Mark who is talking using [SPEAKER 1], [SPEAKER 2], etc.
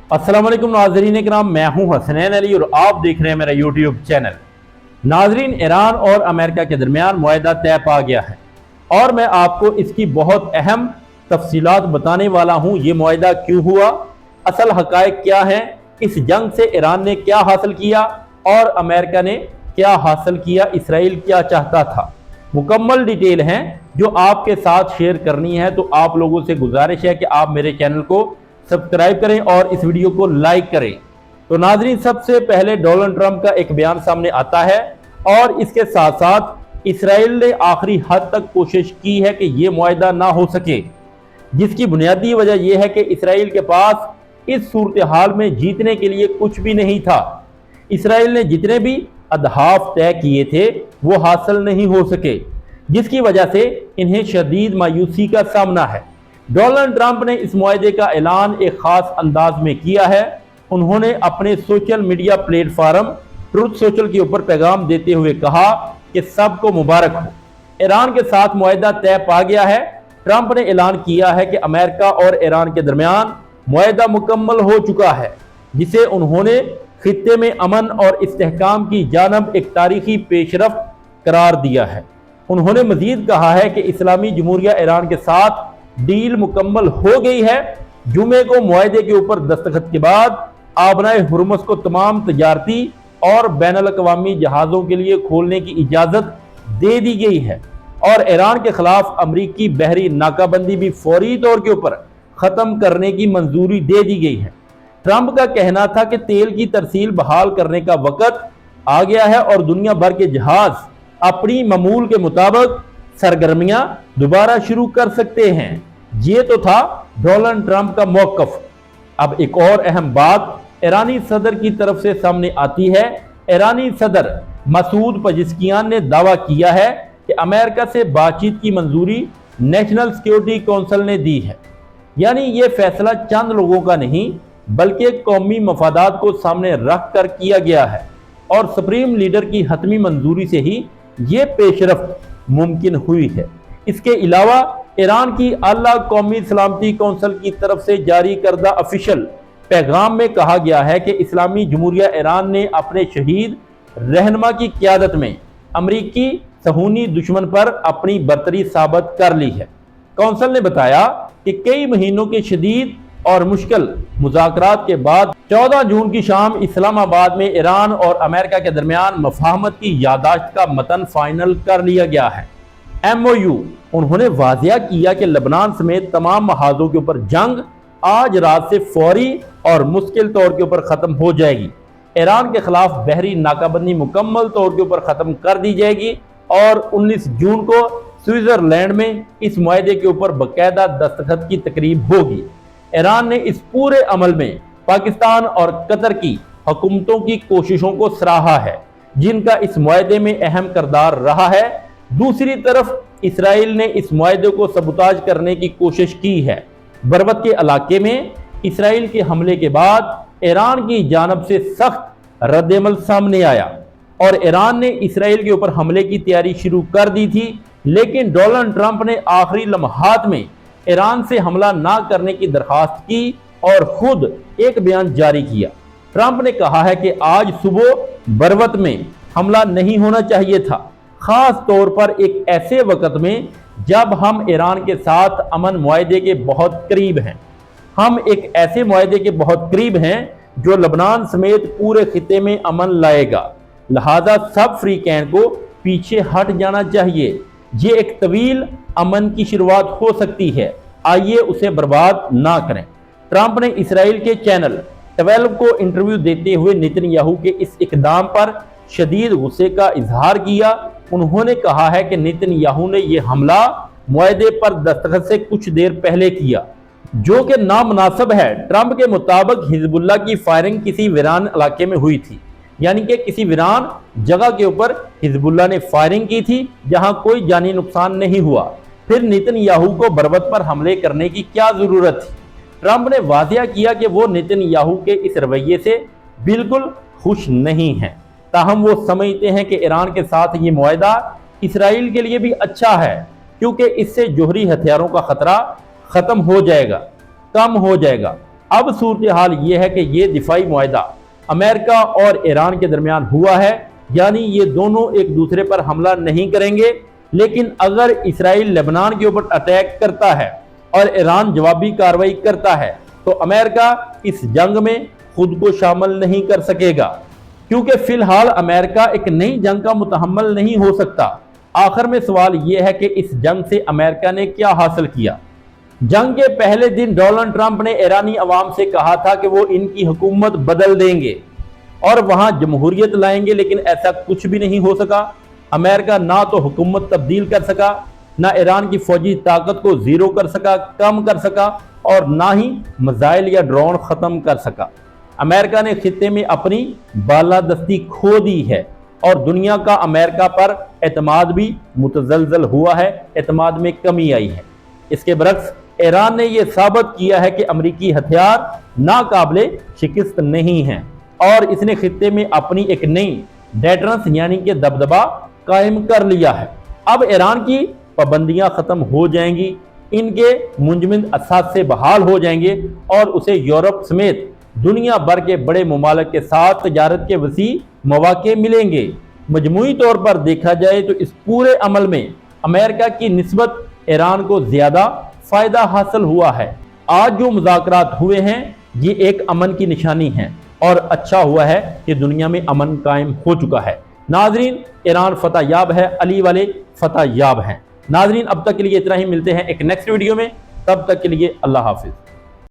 [SPEAKER 1] अस्सलाम वालेकुम नाज़रीन इकराम, मैं हूं हसनैन अली और आप देख रहे हैं मेरा यूट्यूब चैनल। नाज़रीन, ईरान और अमेरिका के दरमियान मुआहदा तय पा गया है और मैं आपको इसकी बहुत अहम तफसीलात बताने वाला हूं। ये मुआहदा क्यों हुआ, असल हकायक क्या है, इस जंग से ईरान ने क्या हासिल किया और अमेरिका ने क्या हासिल किया, इसराइल क्या चाहता था। मुकम्मल डिटेल हैं जो आपके साथ शेयर करनी है, तो आप लोगों से गुजारिश है कि आप मेरे चैनल को सब्सक्राइब करें और इस वीडियो को लाइक करें। तो नाज़रीन, सबसे पहले डोनाल्ड ट्रंप का एक बयान सामने आता है और इसके साथ साथ इसराइल ने आखिरी हद तक कोशिश की है कि यह मुआहदा ना हो सके, जिसकी बुनियादी वजह यह है कि इसराइल के पास इस सूरत हाल में जीतने के लिए कुछ भी नहीं था। इसराइल ने जितने भी अहदाफ तय किए थे वो हासिल नहीं हो सके, जिसकी वजह से इन्हें शदीद मायूसी का सामना है। डोनाल्ड ट्रंप ने इस मुआहदे का ऐलान एक खास अंदाज में किया है। उन्होंने अपने social media platform truth social के ऊपर पैगाम देते हुए कहा कि सबको मुबारक हो, ईरान के साथ मुआहदा तय पा गया है। ट्रंप ने ऐलान किया है कि अमेरिका और ईरान के दरमियान मुआहदा मुकम्मल हो चुका है, जिसे उन्होंने खित्ते में अमन और इस्तेहकाम की जानब एक तारीखी पेशरफ्त करार दिया है। उन्होंने मजीद कहा है कि इस्लामी जमहूरिया ईरान के साथ डील मुकम्मल हो गई है। जुमे को मुआहदे के ऊपर दस्तखत के बाद आबनाए हुर्मुज़ को तमाम तजारती और बैनुल-अक़वामी जहाज़ों के लिए खोलने की इजाज़त दे दी गई है और ईरान के खिलाफ अमरीकी बहरी नाकाबंदी भी फौरी तौर के ऊपर ख़त्म करने की मंजूरी दे दी गई है। ट्रंप का कहना था कि तेल की तरसील बहाल करने का वक़्त आ गया है और दुनिया भर के जहाज़ अपनी मामूल के मुताबिक सरगर्मियां दोबारा शुरू कर सकते हैं। ये तो था डोनाल्ड ट्रंप का मौक़िफ़। अब एक और अहम बात ईरानी सदर की तरफ से सामने आती है। ईरानी सदर मसूद पज़ेश्कियान ने दावा किया है कि अमेरिका से बातचीत की मंजूरी नेशनल सिक्योरिटी काउंसिल ने दी है। यानी ये फैसला चंद लोगों का नहीं बल्कि कौमी मफादात को सामने रख कर किया गया है और सुप्रीम लीडर की हतमी मंजूरी से ही ये पेशरफ्त मुमकिन हुई है। इसके अलावा ईरान की आला कौमी सलामती कौंसिल की तरफ से जारी करदा ऑफिशियल पैगाम में कहा गया है कि इस्लामी जमहूरिया ईरान ने अपने शहीद रहनुमा की क़यादत में अमरीकी सहूनी दुश्मन पर अपनी बरतरी साबित कर ली है। कौंसिल ने बताया कि कई महीनों के शदीद और मुश्किल मुज़ाकरात के बाद 14 जून की शाम इस्लामाबाद में ईरान और अमेरिका के दरमियान मफाहमत की यादाश्त का मतन फाइनल कर लिया गया है। MOU उन्होंने वाज़िया किया कि लबनान समेत तमाम महाजों के ऊपर जंग आज रात से फौरी और मुश्किल तौर के ऊपर ख़त्म हो जाएगी। ईरान के खिलाफ बहरी नाकाबंदी मुकम्मल तौर के ऊपर ख़त्म कर दी जाएगी और 19 जून को स्विट्ज़रलैंड में इस मुआहदे के ऊपर बाकायदा दस्तखत की तकरीब होगी। ईरान ने इस पूरे अमल में पाकिस्तान और कतर की हुकूमतों की कोशिशों को सराहा है, जिनका इस मुआहदे में अहम किरदार रहा है। दूसरी तरफ इसराइल ने इस मुआहदे को सबूताज करने की कोशिश की है। बरबत के इलाके में इसराइल के हमले के बाद ईरान की जानब से सख्त रद्दअमल सामने आया और ईरान ने इसराइल के ऊपर हमले की तैयारी शुरू कर दी थी, लेकिन डोनाल्ड ट्रंप ने आखिरी लम्हात में ईरान से हमला ना करने की दरखास्त की और खुद एक बयान जारी किया। ट्रंप ने कहा है कि आज सुबह बरवत में हमला नहीं होना चाहिए था, खास तौर पर एक ऐसे वक्त में जब हम ईरान के साथ अमन मुआहदे के बहुत करीब हैं। हम एक ऐसे मुआहदे के बहुत करीब हैं जो लबनान समेत पूरे खित्ते में अमन लाएगा, लिहाजा सब फ्रीकैन को पीछे हट जाना चाहिए। ये एक तवील अमन की शुरुआत हो सकती है, आइए उसे बर्बाद ना करें। ट्रंप ने इसराइल के चैनल 12 को इंटरव्यू देते हुए नेतन्याहू के इस इकदाम पर शदीद गुस्से का इजहार किया। उन्होंने कहा है कि नेतन्याहू ने यह हमला मुआहदे पर दस्तखत से कुछ देर पहले किया, जो कि नामुनासिब है। ट्रंप के मुताबिक हिजबुल्लाह की फायरिंग किसी वीरान इलाके में हुई थी, यानी कि किसी वीरान जगह के ऊपर हिजबुल्लाह ने फायरिंग की थी जहां कोई जानी नुकसान नहीं हुआ। फिर नेतन्याहू को बरबत पर हमले करने की क्या जरूरत थी। ट्रंप ने वादिया किया कि वो नेतन्याहू के इस रवैये से बिल्कुल खुश नहीं हैं, ताहम वो समझते हैं कि ईरान के साथ ये मुआहदा इसराइल के लिए भी अच्छा है, क्योंकि इससे जोहरी हथियारों का खतरा खत्म हो जाएगा, कम हो जाएगा। اب صورتحال یہ ہے کہ یہ دفاعی معاہدہ امریکہ اور ایران کے درمیان ہوا ہے، یعنی یہ دونوں ایک دوسرے پر حملہ نہیں کریں گے، لیکن اگر اسرائیل لبنان کے اوپر اٹیک کرتا ہے اور ایران جوابی کارروائی کرتا ہے تو امریکہ اس جنگ میں خود کو شامل نہیں کر سکے گا، کیونکہ فی الحال امریکہ ایک نئی جنگ کا متحمل نہیں ہو سکتا۔ آخر میں سوال یہ ہے کہ اس جنگ سے امریکہ نے کیا حاصل کیا؟ جنگ کے پہلے دن ڈونلڈ ٹرمپ نے ایرانی عوام سے کہا تھا کہ وہ ان کی حکومت بدل دیں گے اور وہاں جمہوریت لائیں گے، لیکن ایسا کچھ بھی نہیں ہو سکا۔ امریکہ نہ تو حکومت تبدیل کر سکا، نہ ایران کی فوجی طاقت کو زیرو کر سکا، کم کر سکا، اور نہ ہی میزائل یا ڈرون ختم کر سکا۔ امریکہ نے خطے میں اپنی بالادستی کھو دی ہے اور دنیا کا امریکہ پر اعتماد بھی متزلزل ہوا ہے، اعتماد میں کمی آئی ہے۔ اس کے برعکس ایران نے یہ ثابت کیا ہے کہ امریکی ہتھیار ناقابل شکست نہیں ہیں اور اس نے خطے میں اپنی ایک نئی ڈیٹرنس یعنی کہ دبدبا قائم کر لیا ہے۔ اب ایران کی پابندیاں ختم ہو جائیں گی، ان کے منجمد اثاثے بحال ہو جائیں گے اور اسے یورپ سمیت دنیا بھر کے بڑے ممالک کے ساتھ تجارت کے وسیع مواقع ملیں گے۔ مجموعی طور پر دیکھا جائے تو اس پورے عمل میں امریکہ کی نسبت ایران کو زیادہ فائدہ حاصل ہوا ہے۔ آج جو مذاکرات ہوئے ہیں یہ ایک امن کی نشانی ہے اور اچھا ہوا ہے کہ دنیا میں امن قائم ہو چکا ہے۔ ناظرین، ایران فتح یاب ہے، علی والے فتح یاب ہیں۔ ناظرین، اب تک کے لیے اتنا ہی، ملتے ہیں ایک نیکسٹ ویڈیو میں، تب تک کے لیے اللہ حافظ۔